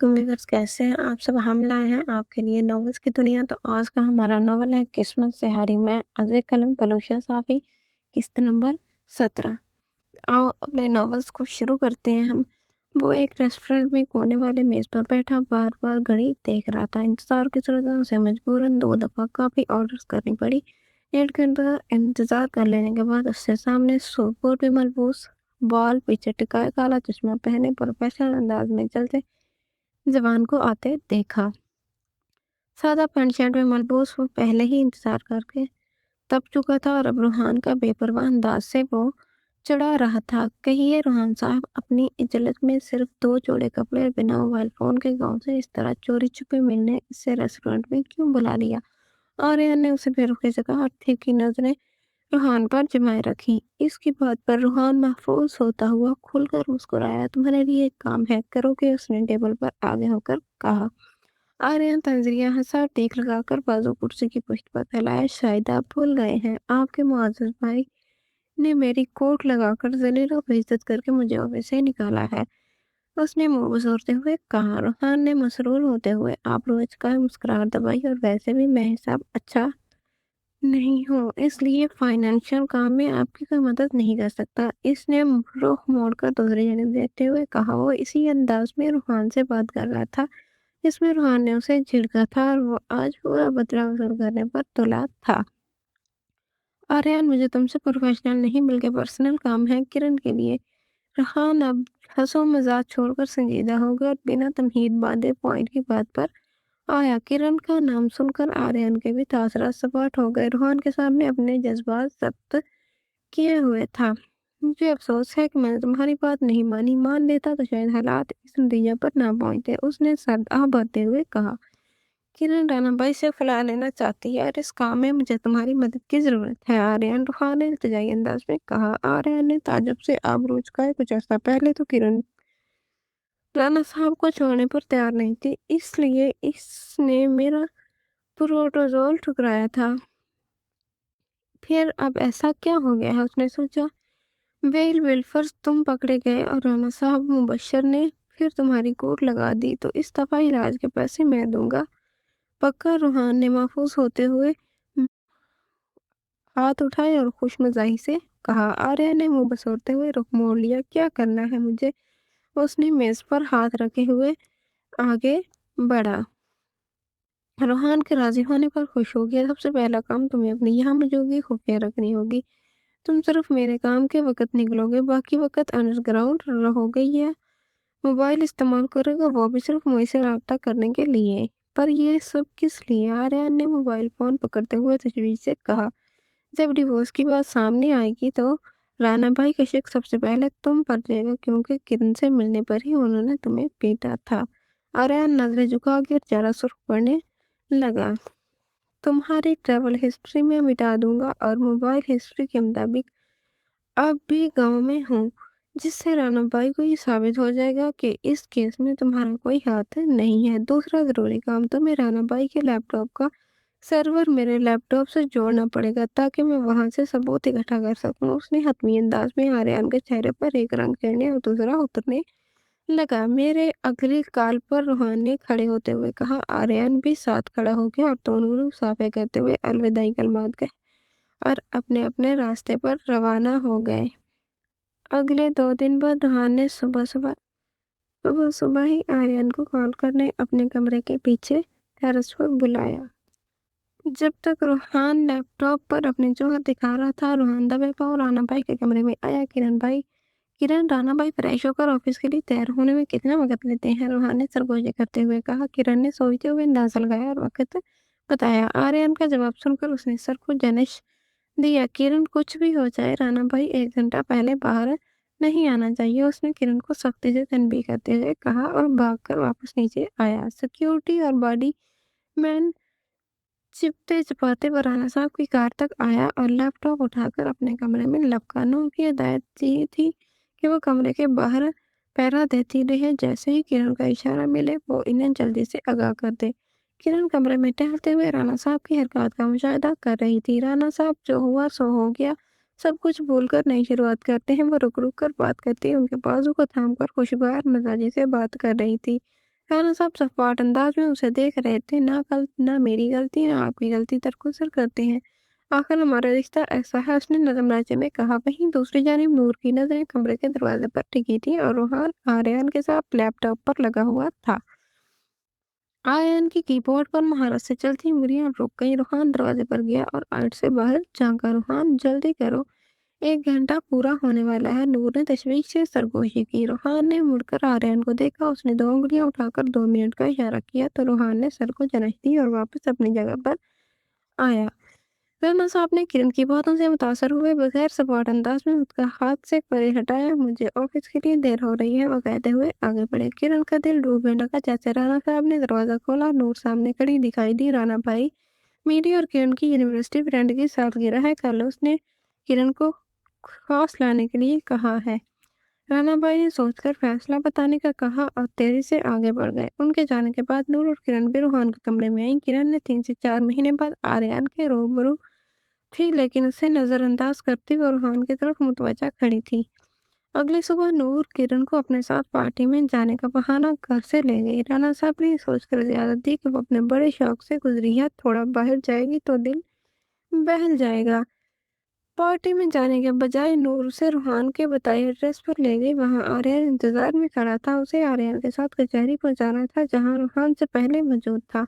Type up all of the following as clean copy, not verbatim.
वालेकुम व्यूअर्स, कैसे हैं आप सब। हम लाए हैं आपके लिए नॉवेल्स की दुनिया। तो आज का हमारा नॉवल है किस्मत से हारी मैं, अजय कलम बलूचा साफी, किस्त नंबर 17। आओ अपने नॉवेल्स को शुरू करते हैं हम। वो एक रेस्टोरेंट में कोने वाले मेज पर बैठा बार बार घड़ी देख रहा था। इंतजार की सूरत में उसे मजबूरन 2 दफा काफी ऑर्डर्स करनी पड़ी। 1 घंटा इंतजार कर लेने के बाद उससे सामने सूटबूट में मलबूस, बाल पीछे टिकाए, काला चश्मा पहने, प्रोफेशनल अंदाज में चलते जवान को आते देखा। सादा पैंट शर्ट में मलबूस वो पहले ही इंतजार करके तप चुका था और अब रूहान का बेपरवाह अंदाज से वो चढ़ा रहा था। कहिए रूहान साहब, अपनी इजलत में सिर्फ 2 जोड़े कपड़े और बिना मोबाइल फोन के गांव से इस तरह चोरी छुपे मिलने इसे रेस्टोरेंट में क्यों बुला लिया। आर्यन ने उसे बेरुखी से कहा और तीखी नजरें रूहान पर जमाए रखी। इसकी बात पर रूहान महफूज होता हुआ खुलकर मुस्कुराया। तुम्हारे लिए एक काम है, करोगे? उसने टेबल पर आगे होकर कहा। आर्यन तंजरिया हंसा, टेक लगाकर बाजू कुर्सी की पुष्ट पर फैलाया। शायद आप भूल गए हैं, आपके मुअज्जज भाई ने मेरी कोट लगाकर जलील और बेइज्जत करके मुझे ऑफिस से निकाला है, उसने मुंह बसोरते हुए कहा। रूहान ने मसरूर होते हुए आप रोज का मुस्कुराहट दबाई। और वैसे भी मैं हिसाब अच्छा नहीं हूँ, इसलिए फाइनेंशियल काम में आपकी कोई मदद नहीं कर सकता, इसने रुख मोड़कर दूसरी जगह देखते हुए कहा। वो इसी अंदाज में रूहान से बात कर रहा था जिसमें रूहान ने उसे झिड़का था और वो आज पूरा बदला वसूल करने पर तुला था। आर्यन, मुझे तुमसे प्रोफेशनल नहीं बल्कि पर्सनल काम है, किरण के लिए। रूहान अब हंसो मजाक छोड़कर संजीदा हो गया और बिना तमहीद बांधे पॉइंट की बात पर आया। किरण का नाम सुनकर आर्यन के भी तासरात सपाट हो गए। रूहान के सामने अपने जज्बात जब्त किए हुए था। मुझे अफसोस है कि मैंने तुम्हारी बात नहीं मानी, मान लेता तो शायद हालात इस नतीजे पर ना पहुंचते, उसने सर आह भरते हुए कहा। किरण राणा भाई से फैला लेना चाहती है और इस काम में मुझे तुम्हारी मदद की जरूरत है, आर्यन, रूहान ने इल्तिजाई अंदाज में कहा। आर्यन ने ताज्जुब से आबरू झुकाए। कुछ अर्सा पहले तो किरण राणा साहब को छोड़ने पर तैयार नहीं थी, इसलिए इसने मेरा प्रोटोजोल ठुकराया था। फिर अब ऐसा क्या हो गया है, उसने सोचा। वेल विल्फर्स तुम पकड़े गए और राणा साहब मुबशर ने फिर तुम्हारी कोर्ट लगा दी, तो इस दफा इलाज के पैसे मैं दूंगा, पक्का? रूहान ने महफूज होते हुए हाथ उठाए और खुशमजाही से कहा। आर्या ने मुंह बसोरते हुए रुख मोड़ लिया। क्या करना है मुझे? उसने मेज पर हाथ रखे हुए आगे बढ़ा। रूहान के राजी होने पर खुश हो गया। सबसे पहला काम तुम्हें अपनी यहाँ मौजूदगी खुफिया रखनी होगी। तुम सिर्फ मेरे काम के वक्त निकलोगे, बाकी वक्त अंडरग्राउंड रहोगे या मोबाइल इस्तेमाल करेगा, वो भी सिर्फ मुझसे राब्ता करने के लिए। पर ये सब किस लिए? आर्यन ने मोबाइल फोन पकड़ते हुए तशवीश से कहा। जब डिवोर्स की बात सामने आएगी तो राणा भाई का शक सबसे पहले तुम पर जाएगा, क्योंकि किरण से मिलने पर ही उन्होंने तुम्हें पीटा था। आर्यन नजरें झुका के जरा सुर्ख पड़ने लगा। तुम्हारी ट्रैवल हिस्ट्री में मिटा दूंगा और मोबाइल हिस्ट्री के मुताबिक अब भी गांव में हूँ, जिससे राणा भाई को ये साबित हो जाएगा कि इस केस में तुम्हारा कोई हाथ नहीं है। दूसरा जरूरी काम, तुम्हें राणा भाई के लैपटॉप का सर्वर मेरे लैपटॉप से जोड़ना पड़ेगा ताकि मैं वहां से सबूत इकट्ठा कर सकूं। उसने हतमी अंदाज में आर्यन के चेहरे पर एक रंग चढ़ने और दूसरा उतरने लगा। मेरे अगली कॉल पर रूहान ने खड़े होते हुए कहा। आर्यन भी साथ खड़ा हो गया और दोनों लोग साफे करते हुए अलविदाई कलमात गए और अपने अपने रास्ते पर रवाना हो गए। अगले 2 दिन बाद रूहान ने सुबह सुबह सुबह सुबह ही आर्यन को कॉल करने अपने कमरे के पीछे टेरेस पर बुलाया। जब तक रूहान लैपटॉप पर अपने जोहर दिखा रहा था, रूहान दबे पाँव राणा भाई के कमरे में आया। किरण, राणा भाई फ्रेश होकर ऑफिस के लिए तैयार होने में कितना वक्त लेते हैं? रूहान ने सरगोजे करते हुए कहा। किरण ने सोचते हुए अंदाजा लगाया और वक्त बताया। आर्यन का जवाब सुनकर उसने सर को जनिश दिया। किरण, कुछ भी हो जाए, राणा भाई 1 घंटा पहले बाहर नहीं आना चाहिए, उसने किरण को सख्ती से तनबीह करते हुए कहा और भागकर वापस नीचे आया। सिक्योरिटी और बॉडी मैन चिपते चिपाते वो राणा साहब की कार तक आया और लैपटॉप उठाकर अपने कमरे में लपका। नूर की हिदायत दी थी कि वो कमरे के बाहर पहरा देती रहे, जैसे ही किरण का इशारा मिले वो इन्हें जल्दी से आगाह कर दे। किरण कमरे में टहलते हुए राणा साहब की हरकत का मुशाहिदा कर रही थी। राणा साहब जो हुआ सो हो गया, सब कुछ भूलकर नई शुरुआत करते हैं। वो रुक रुक कर बात करती, उनके बाजू को थाम कर खुशगवार मिजाजी से बात कर रही थी। राणा साहब सपाट अंदाज में उसे देख रहे थे। ना मेरी गलती ना आपकी गलती दरगुजर करते हैं, आखिर हमारा रिश्ता ऐसा है, उसने नरम में कहा। वहीं दूसरी जानिब नूर की नजरें कमरे के दरवाजे पर टिकी थी और रोहान आर्यन के साथ लैपटॉप पर लगा हुआ था। आर्यन की कीबोर्ड पर महारत से चलती उंगलियां रुक गई। रोहान दरवाजे पर गया और आर्ट से बाहर झांका। रोहान जल्दी करो, 1 घंटा पूरा होने वाला है। नूर ने तशवीश से सरगोशी की। रोहान ने मुड़कर आर्यन को देखा। उसने 2 उंगलियां उठाकर 2 मिनट का इशारा किया तो रोहान ने सर को जनाई दी और वापस अपनी जगह पर आया। राणा साहब ने किरण की बातों से मुतासर हुए बगैर सपाट अंदाज में उसका हाथ से परे हटाया। मुझे ऑफिस के लिए देर हो रही है, वो कहते हुए आगे बढ़े। किरण का दिल डूबने लगा। जैसे राणा साहब ने दरवाजा खोला, नूर सामने खड़ी दिखाई दी। राणा भाई, मेरी और किरण की यूनिवर्सिटी फ्रेंड की सालगिरह है, कल उसने किरण को खास लाने के लिए कहा है। राणा भाई ने सोचकर फैसला बताने का कहा और तेजी से आगे बढ़ गए। उनके जाने के बाद नूर और किरण भी रूहान के कमरे में आई। किरण ने 3 से 4 महीने बाद आर्यन के रूबरू थी, लेकिन उसे नजरअंदाज करती हुए रूहान की तरफ मुतवज्जा खड़ी थी। अगली सुबह नूर किरण को अपने साथ पार्टी में जाने का बहाना घर से ले गई। राणा साहब ने सोचकर इजाजत दी कि वो अपने बड़े शौक से गुजरी है, थोड़ा बाहर जाएगी तो दिल बहल जाएगा। पार्टी में जाने के बजाय नूर उसे रूहान के बताए एड्रेस पर ले गई। वहां आर्यन इंतजार में खड़ा था। उसे आर्यन के साथ कचहरी पहुंचाना था, जहां रूहान से पहले मौजूद था।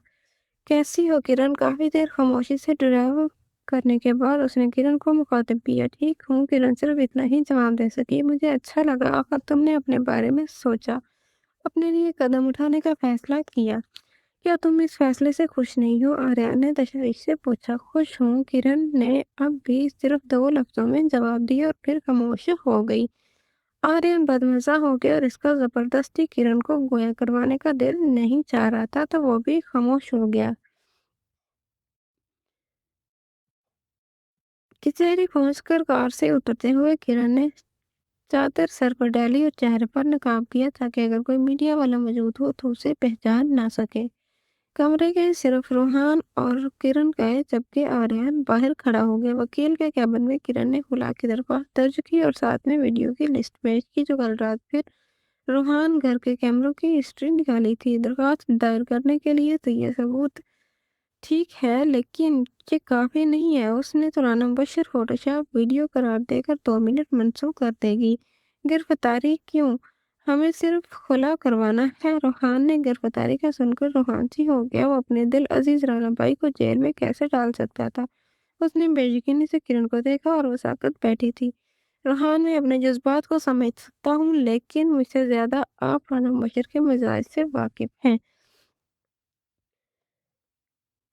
कैसी हो किरण? काफी देर खामोशी से ड्राइव करने के बाद उसने किरण को मुखातिब किया। ठीक हूँ, किरण सिर्फ इतना ही जवाब दे सकी। मुझे अच्छा लगा, आखिर तुमने अपने बारे में सोचा, अपने लिए कदम उठाने का फैसला किया। क्या तुम इस फैसले से खुश नहीं हो? आर्यन ने तशवीश से पूछा। खुश हूँ, किरण ने अब भी सिर्फ 2 लफ्जों में जवाब दिया और फिर खामोश हो गई। आर्यन बदमजा हो गया और इसका जबरदस्ती किरण को गोया करवाने का दिल नहीं चाह रहा था, तो वो भी खामोश हो गया। कचहरी पहुंचकर कार से उतरते हुए किरण ने चादर सर पर डाली और चेहरे पर नकाब किया ताकि अगर कोई मीडिया वाला मौजूद हो तो उसे पहचान ना सके। कमरे के सिर्फ रूहान और किरण गए, जबकि आर्यन बाहर खड़ा हो गया। वकील के कैबिन में किरण ने खुला की दरख्वास्त दर्ज की और साथ में वीडियो की लिस्ट पेश की जो कल रात फिर रूहान घर के कैमरों की हिस्ट्री निकाली थी। दरख्वास्त दायर करने के लिए तो ये सबूत ठीक है, लेकिन ये काफी नहीं है। उसने तो राना मुबशर फोटोशॉप वीडियो करार देकर 2 मिनट मनसूख कर देगी। गिरफ्तारी क्यों? हमें सिर्फ खुला करवाना है। रूहान ने गिरफ्तारी का सुनकर रोमांची हो गया। वो अपने दिल अजीज राना भाई को जेल में कैसे डाल सकता था? उसने बेयकीनी से किरण को देखा और वो साकत बैठी थी। रूहान, मैं अपने जज्बात को समझ सकता हूँ, लेकिन मुझसे ज्यादा आप राना मुबशर के मिजाज से वाकिफ हैं।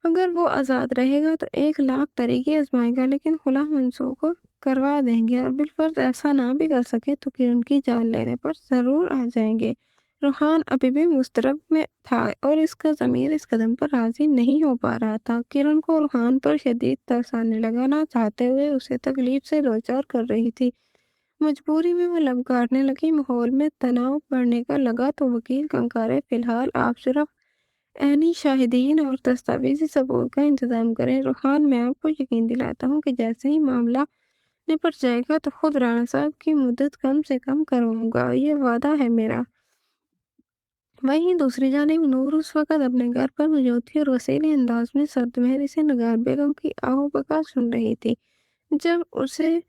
अगर वो आज़ाद रहेगा तो 1 लाख तरीके आजमाएगा, लेकिन खुला मंसूख करवा देंगे। और बिलफर्ज ऐसा ना भी कर सके तो किरण की जान लेने पर जरूर आ जाएंगे। रूहान अभी भी मुस्तरब में था और इसका ज़मीर इस कदम पर राजी नहीं हो पा रहा था। किरण को रूहान पर शदीद तरस आने लगा, ना चाहते हुए उसे तकलीफ से दो चार कर रही थी। मजबूरी में वो लब काटने लगी। माहौल में तनाव बढ़ने का लगा तो वकील कंकारे, फिलहाल आप सिर्फ ऐनी शाहिदीन और दस्तावेजी सबूत का इंतजाम करें। रूहान, मैं आपको यकीन दिलाता हूँ कि जैसे ही मामला निपट जाएगा तो खुद राणा साहब की मुद्दत कम से कम करवाऊंगा, ये वादा है मेरा। वहीं दूसरी जानिब नूर उस वक्त अपने घर पर मौजूद थी और वसीले अंदाज में सर्द मेहरी से निगार बेगम की आहो बका सुन रही थी। जब उसे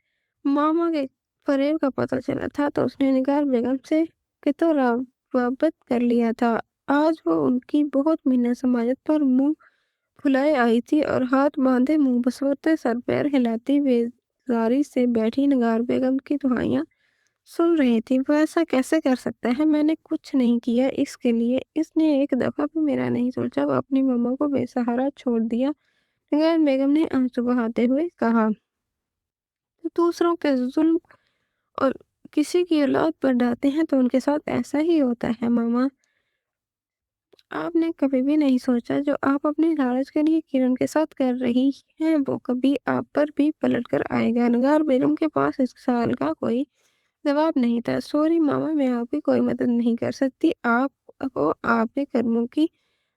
मामा के फरेब का पता चला था तो उसने निगार बेगम से कितो रवाबत कर लिया था। आज वो उनकी बहुत मिन्नत समाजत पर मुंह फुलाए आई थी और हाथ बांधे मुंह बसोरते सर पैर हिलाती बेजारी से बैठी निगार बेगम की दुहाइयां सुन रही थी। वो ऐसा कैसे कर सकता है? मैंने कुछ नहीं किया इसके लिए। इसने एक दफा भी मेरा नहीं सोचा। वो अपनी मम्मा को बेसहारा छोड़ दिया, निगार बेगम ने आंसू बहाते हुए कहा। तो दूसरों के जुल्म और किसी की औलाद पर डालते हैं तो उनके साथ ऐसा ही होता है मामा। आपने कभी भी नहीं सोचा जो आप अपने लालच के लिए किरण के साथ कर रही हैं वो कभी आप पर भी पलट कर आएगा। निगार बेगम के पास इस सवाल का कोई जवाब नहीं था। सॉरी मामा, मैं आपकी कोई मदद नहीं कर सकती। आपको आपके कर्मों की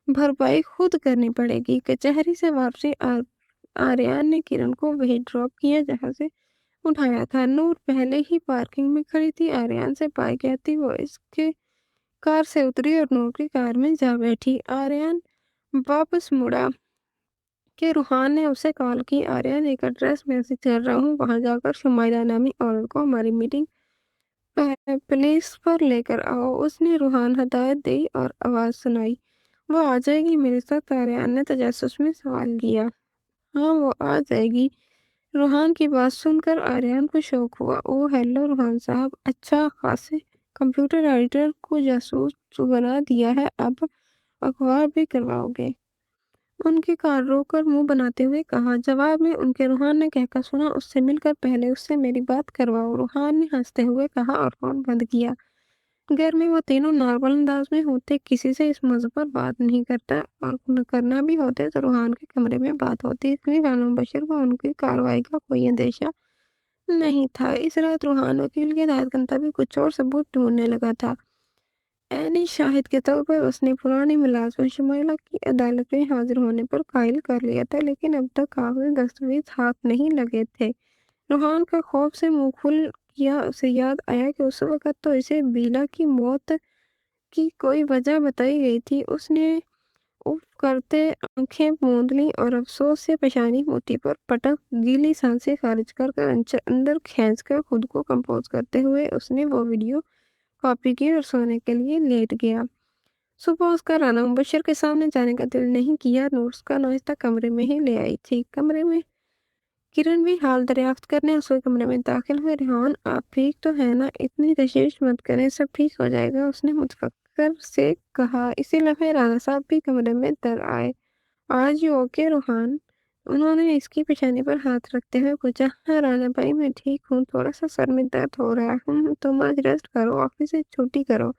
भरपाई खुद करनी पड़ेगी। कचहरी से वापसी आर्यन ने किरण को वही ड्रॉप किया जहां से उठाया था। नूर पहले ही पार्किंग में खड़ी थी। आर्यन से पाई कहती वो इसके कार से उतरी और नूर की कार में जा बैठी। आर्यन वापस मुड़ा कि रूहान ने उसे कॉल की। आर्यन एक एड्रेस मैसेज कर रहा हूँ, वहां जाकर शुमाइरा नामी औरत को हमारी मीटिंग प्लेस पर लेकर आओ। उसने रूहान हदायत दी और आवाज सुनाई। वो आ जाएगी मेरे साथ? आर्यन ने तजस्सुस में सवाल किया। हाँ, वो आ जाएगी। रूहान की बात सुनकर आर्यन को शौक हुआ। ओ हेलो रूहान साहब, अच्छा खासे कंप्यूटर एडिटर को जासूस बना दिया है, अब अखबार भी करवाओगे? उनकी कार रोककर मुंह बनाते हुए कहा। जवाब में उनके रूहान ने कहकर सुना, उससे मिलकर पहले उससे मेरी बात करवाओ। रूहान ने हंसते हुए कहा और फोन बंद किया। घर में वो तीनों नॉर्मल अंदाज में होते, किसी से इस मौजू पर बात नहीं करता, और करना भी होते तो रूहान के कमरे में बात होती। इसलिए राना बशीर को उनकी कार्रवाई का कोई अंदेशा नहीं था। इस रात रूहान वकील की हिदायत करता भी कुछ और सबूत ढूंढने लगा था। ऐनी शाहिद के तौर पर उसने पुरानी मुलाजिम शुमाइला की अदालत में हाजिर होने पर कायल कर लिया था, लेकिन अब तक कागज दस्तावेज हाथ नहीं लगे थे। रूहान का खौफ से मुंह खुल गया। उसे याद आया कि उस वक्त तो इसे बीला की मौत की कोई वजह बताई गई थी। उसने उफ करते आंखें मूंद ली और अफसोस से पेशानी मोती पर पटक गीली सांसें खारिज कर अंदर खींचकर खुद को कंपोज करते हुए उसने वो वीडियो कॉपी की और सोने के लिए लेट गया। सुबह उसका राना मुबशर के सामने जाने का दिल नहीं किया। नोट्स का नाश्ता कमरे में ही ले आई थी। कमरे में किरण भी हाल दरियाफ्त करने उसके कमरे में दाखिल हुए। रेहान, आप ठीक तो है ना? इतनी तशवीश मत करें, सब ठीक हो जाएगा, उसने मुतफक्कर से कहा। इसी लम्हे राना साहब भी कमरे में दर आए। आज यू ओके रूहान? उन्होंने इसकी पेशानी पर हाथ रखते हुए पूछा। हाँ राना भाई, मैं ठीक हूँ, थोड़ा सा सर में दर्द हो रहा है। तुम आज रेस्ट करो, ऑफिस से छुट्टी करो।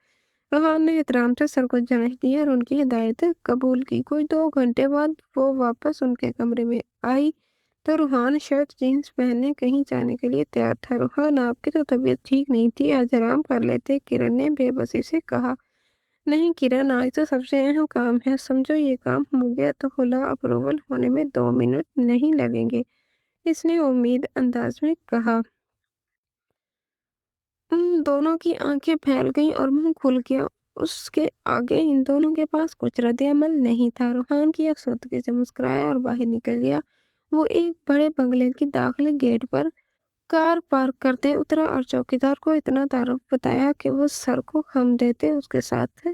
रूहान ने एहतराम से सर को जांच दिया और उनकी हिदायत कबूल की। कोई 2 घंटे बाद वो वापस उनके कमरे में आई तो रूहान शर्ट जीन्स पहनने कहीं जाने के लिए तैयार था। रूहान, आपकी तो तबीयत ठीक नहीं थी, आज आराम कर लेते, किरण ने बेबसी से कहा। नहीं किरण, आज तो सबसे अहम काम है, समझो ये काम हो गया तो खुला अप्रूवल होने में 2 मिनट नहीं लगेंगे, इसने उम्मीद अंदाज में कहा। उन दोनों की आंखें फैल गईं और मुंह खुल गया। उसके आगे इन दोनों के पास कुछ रद्द-ए-अमल नहीं था। रूहान की अफसरदगी से मुस्कुराया और बाहर निकल गया। वो एक बड़े बंगले की दाखिली गेट पर कार पार्क करते उतरा और चौकीदार को इतना तारुफ बताया कि वो सर को खम देते उसके साथ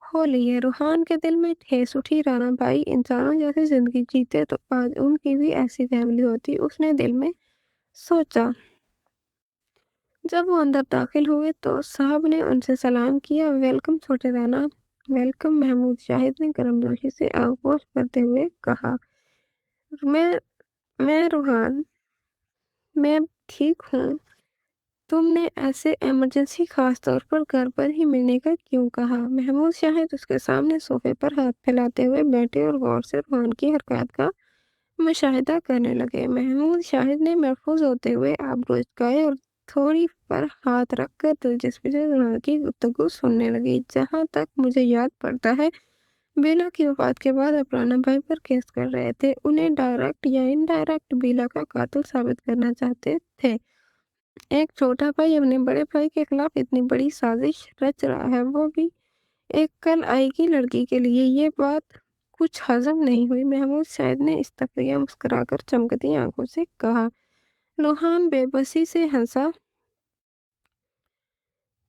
हो लिए। रूहान के दिल में ठेस उठी। राना भाई इंसानों जैसी जिंदगी जीते तो आज उनकी भी ऐसी फैमिली होती, उसने दिल में सोचा। जब वो अंदर दाखिल हुए तो साहब ने उनसे सलाम किया। वेलकम छोटे राना। वेलकम, महमूद शाहिद ने गर्मजोशी से आगोश करते हुए कहा। मैं मैं रूहान, मैं ठीक हूँ। तुमने ऐसे इमरजेंसी खास तौर पर घर पर ही मिलने का क्यों कहा? महमूद शाहिद उसके सामने सोफे पर हाथ फैलाते हुए बैठे और गौर से रूहान की हरकत का मुशाहिदा करने लगे। महमूद शाहिद ने महफूज होते हुए आबरू झुकाए और थोड़ी पर हाथ रखकर दिलचस्पी से रूहान की गुफ्तगू सुनने लगी। जहां तक मुझे याद पड़ता है, बेला की वफात के बाद आप राना भाई पर केस कर रहे थे, उन्हें डायरेक्ट या इनडायरेक्ट बेला का कातिल साबित करना चाहते थे। एक छोटा भाई अपने बड़े भाई के खिलाफ इतनी बड़ी साजिश रच रहा है, वो भी एक कल आएगी लड़की के लिए। ये बात कुछ हजम नहीं हुई। महमूद शाहिद ने इस्तफिया मुस्कुराकर चमकती आंखों से कहा। रूहान बेबसी से हंसा।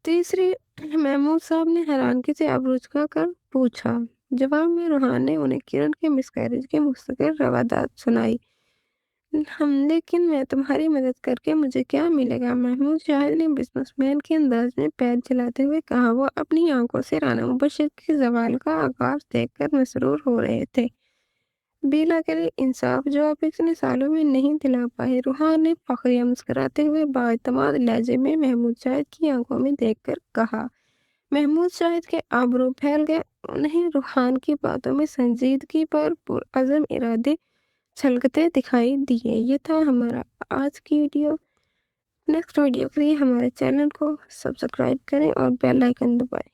तीसरी महमूद साहब ने हैरानगी से आबरू कर पूछा। जवाब में रूहान ने उन्हें किरण के मिसकैरेज की मुस्तकिल रवादात सुनाई। हम लेकिन मैं तुम्हारी मदद करके मुझे क्या मिलेगा? महमूद शाहिद ने बिजनेसमैन के अंदाज में पैर चलाते हुए कहा। वो अपनी आंखों से राना मुबशर के जवाल का आगाज देखकर मसरूर हो रहे थे। बेला के लिए इंसाफ जो आप इतने सालों में नहीं दिला पाए, रूहान ने फखरिया मुस्कुराते हुए बाएतमाद लहजे में महमूद शाहिद की आंखों में देखकर कहा। महमूद शाहिद के आबरू फैल गए। उन्हें रूहान की बातों में संजीदगी पर पुरअज़म इरादे छलकते दिखाई दिए। ये था हमारा आज की वीडियो। नेक्स्ट वीडियो के लिए हमारे चैनल को सब्सक्राइब करें और बेल आइकन दबाएं।